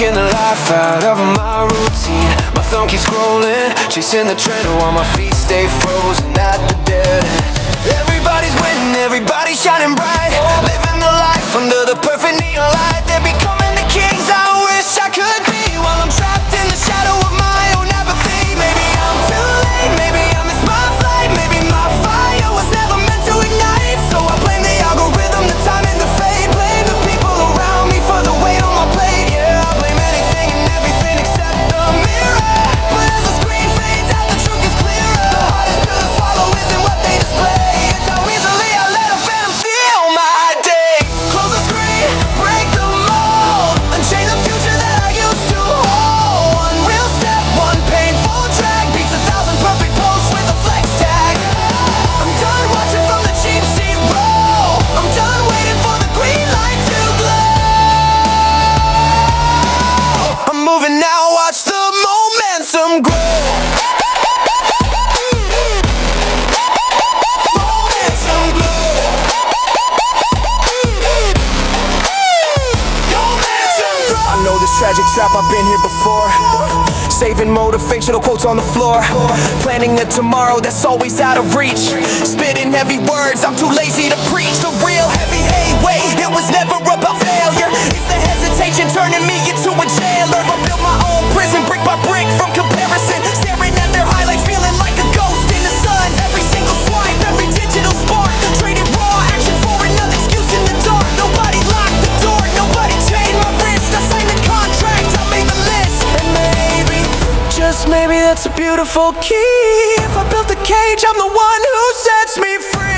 taking the life out of my routine. My thumb keeps scrolling, chasing the trend while my feet stay frozen at the dead end. Everybody's winning, everybody's shining bright, living the life under the perfect neon light. They're becoming the kings I wish I could be, while I'm trapped in the shadow of my own apathy. Maybe I'm too late, maybe I missed my flight, maybe my fire was never meant to ignite. So I blame the algorithm, the time and the fate, blame the people around me for the weight on my plate. Yeah, I blame anything and everything except the mirror. But as the screen fades out, the truth is clearer. The hardest pill to swallow isn't what they display, it's how easily I let a phantom steal my day. Close the screen, break the mold, unchain the future that I used to hold. One real step, one painful track, beats 1,000 perfect posts with a flex tag. I'm done watching from the cheap seat roll, I'm done waiting for the green light to glow. I'm moving now, watch the momentum grow. Momentum grow. Momentum grow. I know this tragic trap, I've been here before. Saving motivational quotes on the floor, planning a tomorrow that's always out of reach. Spitting heavy words, I'm too lazy to preach. The real heavy weight, it was never about failure. It's the hesitation turning me into a jailer. I built my own prison brick by brick from comparison, staring at their highlights, feeling like a ghost in the sun. Every single swipe, every digital spark, traded raw action for another excuse in the dark. Nobody locked the door, nobody chained my wrist. I signed the contract, I made the list. And maybe, just maybe that's a beautiful key. If I built the cage, I'm the one who sets me free.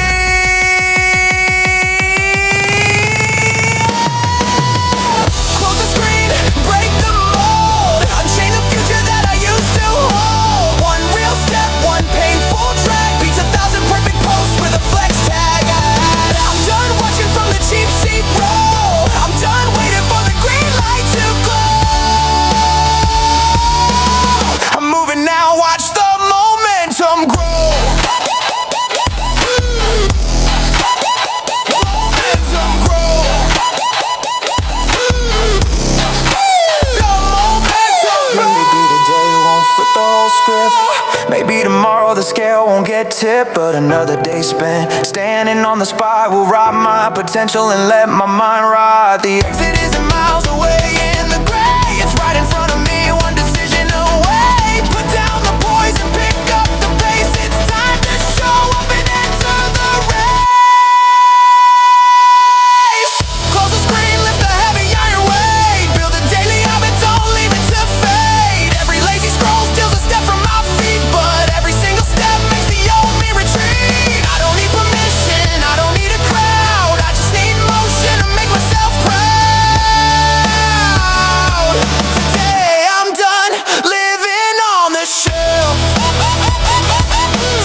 Close the screen, break the mold, unchain the future that I used to hold. One real step, one painful track, beats 1,000 perfect posts with a flex tag. I'm done watching from the cheap seat roll, I'm done waiting for the green light to glow. I'm moving now, watch the momentum grow. Momentum grow. The momentum grow. Maybe today won't fit the whole script, maybe tomorrow the scale won't get tipped, but another day spent standing on the spot will rob my potential and let my mind ride. The exit isn't miles away in the gray, it's right in front of me, one decision away. Put down the poison, pick up the pace, it's time to show up and enter the race. Close the screen, lift the heavy iron weight, build a daily habit, don't leave it to fade. Every lazy scroll steals a step from my feet, but every single step makes the old me retreat. I don't need permission, I don't need a crowd, I just need motion to make myself proud. Today I'm done living on the shelf.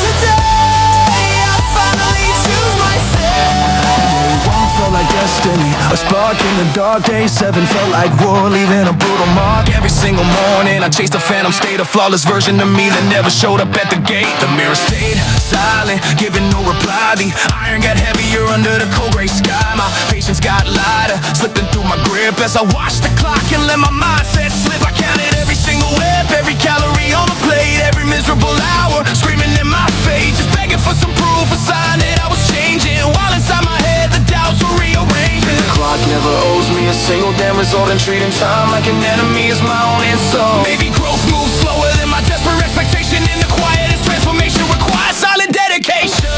Today I finally choose myself. Day one felt like destiny, a spark in the dark. Day 7 felt like war, leaving a brutal mark. Every single morning I chased a phantom state, a flawless version of me that never showed up at the gate. The mirror stayed silent, giving no reply. The iron got heavier under the cold gray sky. My patience got lighter, slipping through my grip as I watched the clock and let my mindset slip. I counted every single whip, every calorie on the plate, every miserable hour screaming in my face, just begging for some proof, a sign that I was changing. While inside my head the doubts were rearranging. The clock never owes me a single damn result, and treating time like an enemy is my own insult. Maybe growth moves slower than my desperate expectation. In the quietest transformation requires silent dedication.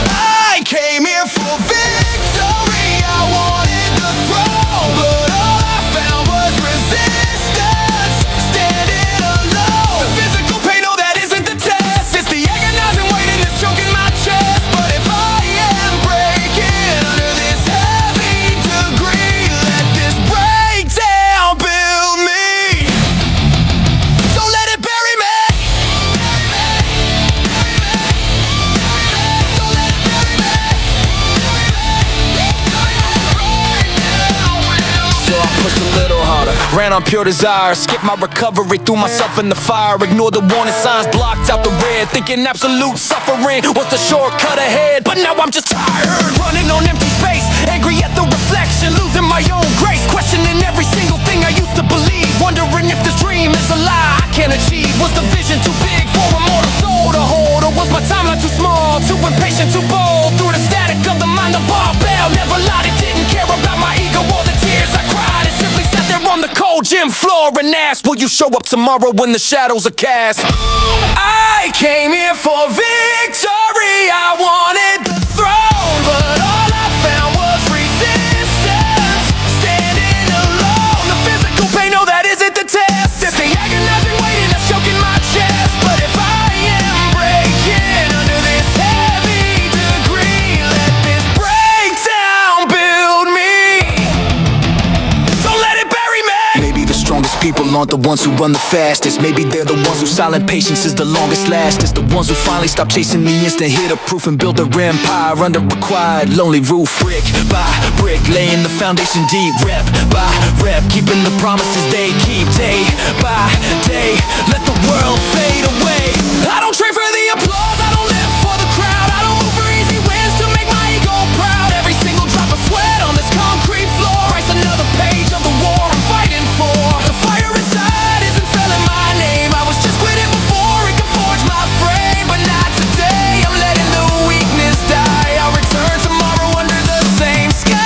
I came here for victory, I wanted the throne, but all I found was resistance, standing alone. The physical pain, no, that isn't the test. It's the agonizing weight and it's choking my chest. But if I am breaking under this heavy degree, let this breakdown build me. So let it bury me. So let it bury me. So I pushed a little harder, ran on pure desire, skipped my recovery, threw myself in the fire, ignored the warning signs, blocked out the red, thinking absolute suffering was the shortcut ahead. But now I'm just tired, running on empty space, angry at the reflection, losing my own grace, questioning every single thing I used to believe, wondering impatient, too bold. Through the static of the mind, the barbell never lied, it didn't care about my ego or the tears I cried. It simply sat there on the cold gym floor and asked, will you show up tomorrow when the shadows are cast? I came here for victory, I wanted the throne, but all I found was resistance. Standing alone, the physical pain, no, that isn't the test. It's the agonizing weight that's choking my chest. But if I am breaking under this heavy degree, let this breakdown build me. Don't let it bury me. Maybe the strongest people aren't the ones who run the fastest. Maybe they're the ones whose silent patience is the longest lastest. The ones who finally stop chasing the instant hit of proof and build their empire under required lonely roof. Brick by brick, laying the foundation deep. Rep by rep, keeping the promises they keep. Day by day, let the world fade away. I don't train for the applause, I don't live for the crowd. I don't move for easy wins to make my ego proud. Every single drop of sweat on this concrete floor writes another page of the war I'm fighting for. The fire inside isn't spelling my name. I was just quitting before it could forge my frame, but not today. I'm letting the weakness die. I'll return tomorrow under the same sky.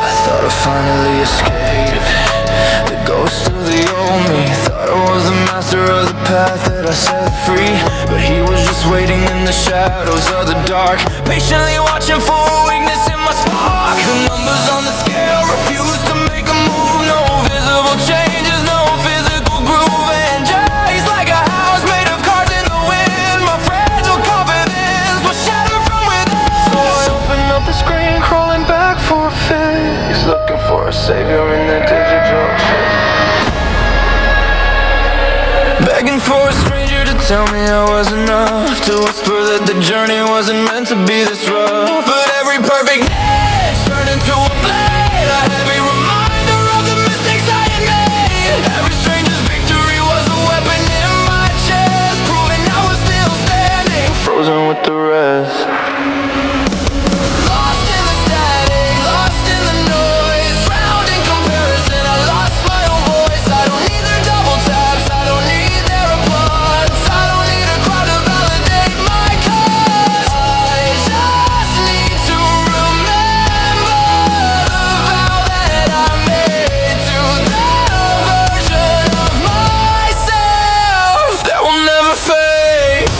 I thought I finally escaped the ghost of the old me. Thought I was the master of the path that I set free, but he was just waiting in the shadows of the dark, patiently watching for a weakness in my spark. The numbers on the scale refuse to make a move. No visible changes, no physical groove. And just like a house made of cards in the wind, my fragile confidence was shattered from within. So I opened up the screen, crawling back for a fix, looking for a savior in the digital shit. Begging for a stranger to tell me I was enough, to whisper that the journey wasn't meant to be this rough. But every perfect edge turned into a blade, a heavy reminder of the mistakes I had made. Every stranger's victory was a weapon in my chest, proving I was still standing, frozen with the rest. Lost in the static, lost in the noise, drowned in comparison, I lost my own voice. I don't need their double taps, I don't need their applause, I don't need a crowd to validate my cause. I just need to remember the vow that I made to that version of myself that will never fade.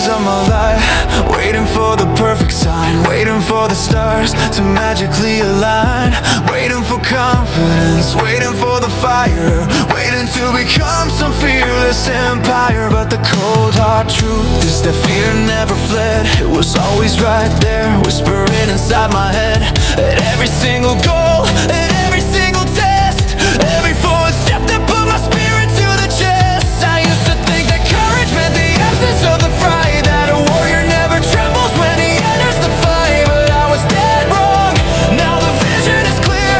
years of my life, waiting for the perfect sign, waiting for the stars to magically align, waiting for confidence, waiting for the fire, waiting to become some fearless empire. But the cold hard truth is that fear never fled. It was always right there, whispering inside my head. At every single goal, at every single test, every forward step that put my spirit to the chest. I used to think that courage meant the absence of the fright, that a warrior never trembles when he enters the fight. But I was dead wrong, now the vision is clear.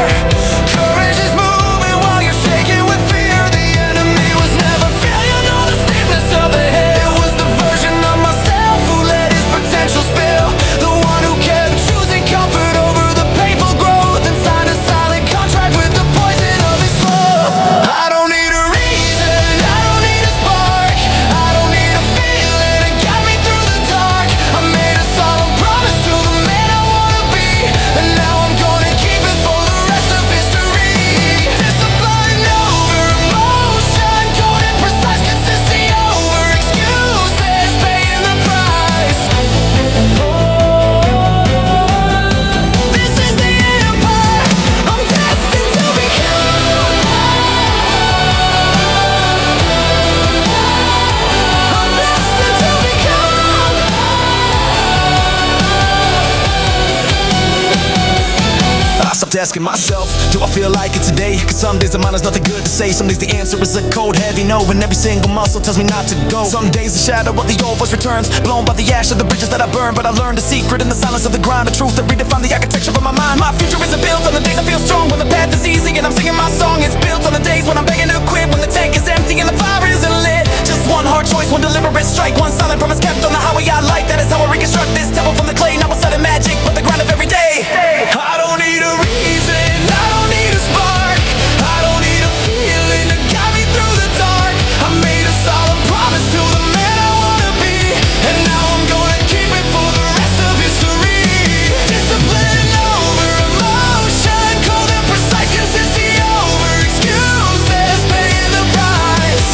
Courage is moving while you're shaking with fear. The enemy was never fear, you know the steepness of the hill. It was the version of myself who let his potential spill, the one who kept choosing comfort over the painful growth, and signed a silent contract with the poison of his love. I don't need a reason, I don't need a spark, I don't need a feeling to guide me through the dark. I made a solemn promise to the man I wanna be, and now I'm gonna keep it for the rest of history. Discipline over emotion, cold and precise, consistency over excuses, paying the price. This is the empire I'm destined to become. I'm destined to become. I stopped asking myself, do I feel like it today? Cause some days the mind has nothing good to say. Some days the answer is a cold, heavy no, and every single muscle tells me not to go. Some days the shadow of the old voice returns, blown by the ash of the bridges that I burned. But I learned the secret in the silence of the grind, the truth that redefined the architecture of my mind. My future isn't built on the days I feel strong, when the path is easy and I'm singing my song. It's built on the days when I'm begging to quit, when the tank is empty and the fire isn't lit. Just one hard choice, one deliberate strike, one silent promise kept on the highway I like. That is how I reconstruct this temple from the clay. Now a sudden magic, but the grind of every day. I don't need a reason, I don't need a spark, I don't need a feeling to guide me through the dark. I made a solemn promise to the man I wanna be, and now I'm gonna keep it for the rest of history. Discipline over emotion, cold and precise, consistency over excuses, paying the price.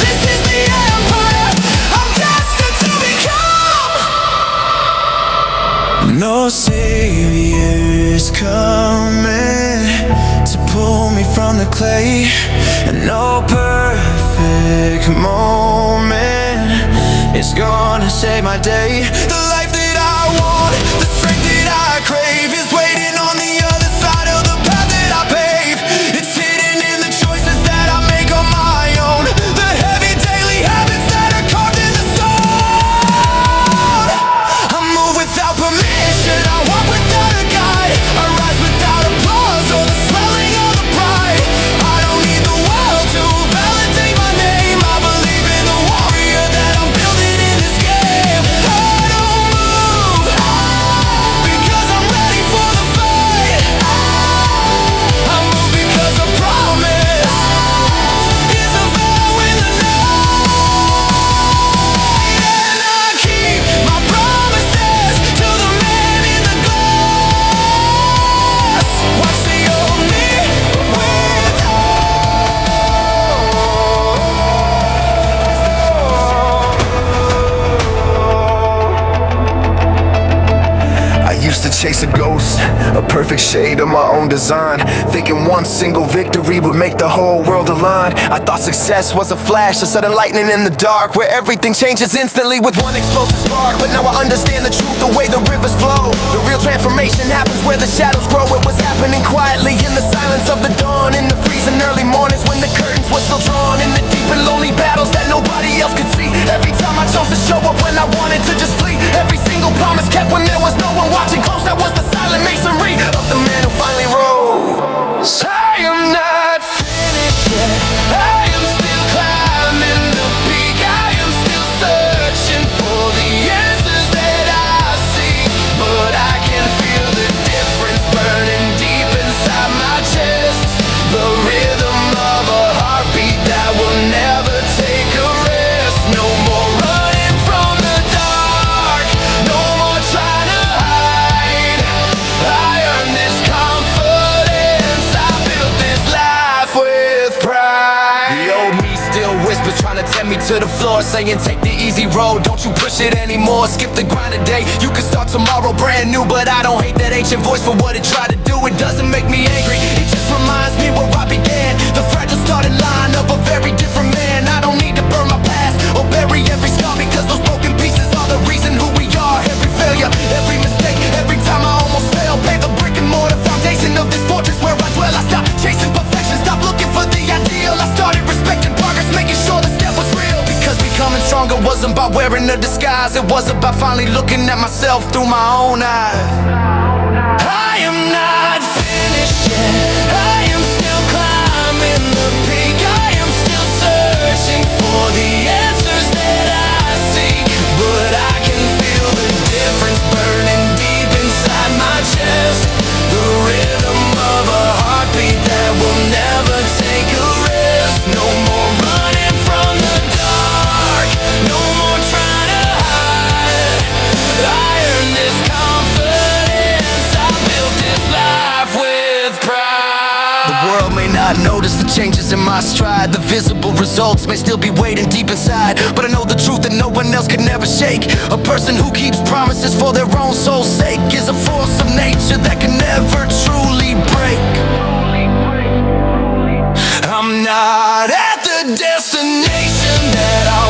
This is the empire I'm destined to become. No savior's coming to pull me from the clay, and no perfect moment is gonna save my day. The life that I want, the strength that I crave, is waiting on the other side of the path that I pave. It's hidden in the choices that I make on my own, the heavy daily habits that are carved in the stone. I move without permission, I walk without a guide, I rise without applause or the swelling of the pride. I don't need the world to validate my name, I believe in the warrior that I'm building in this game. I don't move because I'm ready for the fight, I move because a promise is a vow in the night. And I keep my promises to the man in the glass. Watch the old me with I used to chase a ghost, a perfect shade of my own design, thinking one single victory would make the whole world align. I thought success was a flash, a sudden lightning in the dark, where everything changes instantly with one explosive spark. But now I understand the truth, the way the rivers flow. The real transformation happens where the shadows grow. It was happening quietly in the silence of the dawn, in the freezing early mornings when the curtains were still drawn, in the deep and lonely battles that nobody else could see. Every time I chose to show up when I wanted to just flee, every single promise kept when there was no one watching close. That was the silent masonry of the man who finally rose. I am not finished yet, I am still climbing the peak, I am still searching for the answers that I seek. But I can feel the difference burning deep inside my chest, the rhythm of a heartbeat that will never take a rest. No more running from the dark, no more trying to hide. I earned this confidence, I built this life with pride. The old me still whispers trying to tempt me to the floor, saying take the easy road, don't you push it anymore. Skip the grind today, you can start tomorrow brand new. But I don't hate that ancient voice for what it tried to do. It doesn't make me angry, it just reminds me where I began. The fragile starting line of a very different man. I don't need to burn my past or bury every scar, because those broken pieces are the reason who we are. Every failure, every mistake, every time I almost fail, pave the brick and mortar foundation of this fortress where I dwell. I stopped chasing perfection, stopped looking for the ideal. I started respecting progress, making sure the step was real. Because becoming stronger wasn't about wearing a disguise, it was about finally looking at myself through my own eyes. I am not finished yet, I am still climbing the peak. I am still searching for the answers that I seek. But I can feel the difference burning deep inside my chest, the rhythm of a heartbeat that will never take a rest. No more running from the dark, no more trying to hide. I earned this confidence, I built this life with pride. The world may not notice the changes in my stride, the visible results may still be waiting deep inside. But I know the truth that no one else could never shake. A person who keeps promises for their own soul's sake is a force of nature that can never truly break. I'm not at the destination that I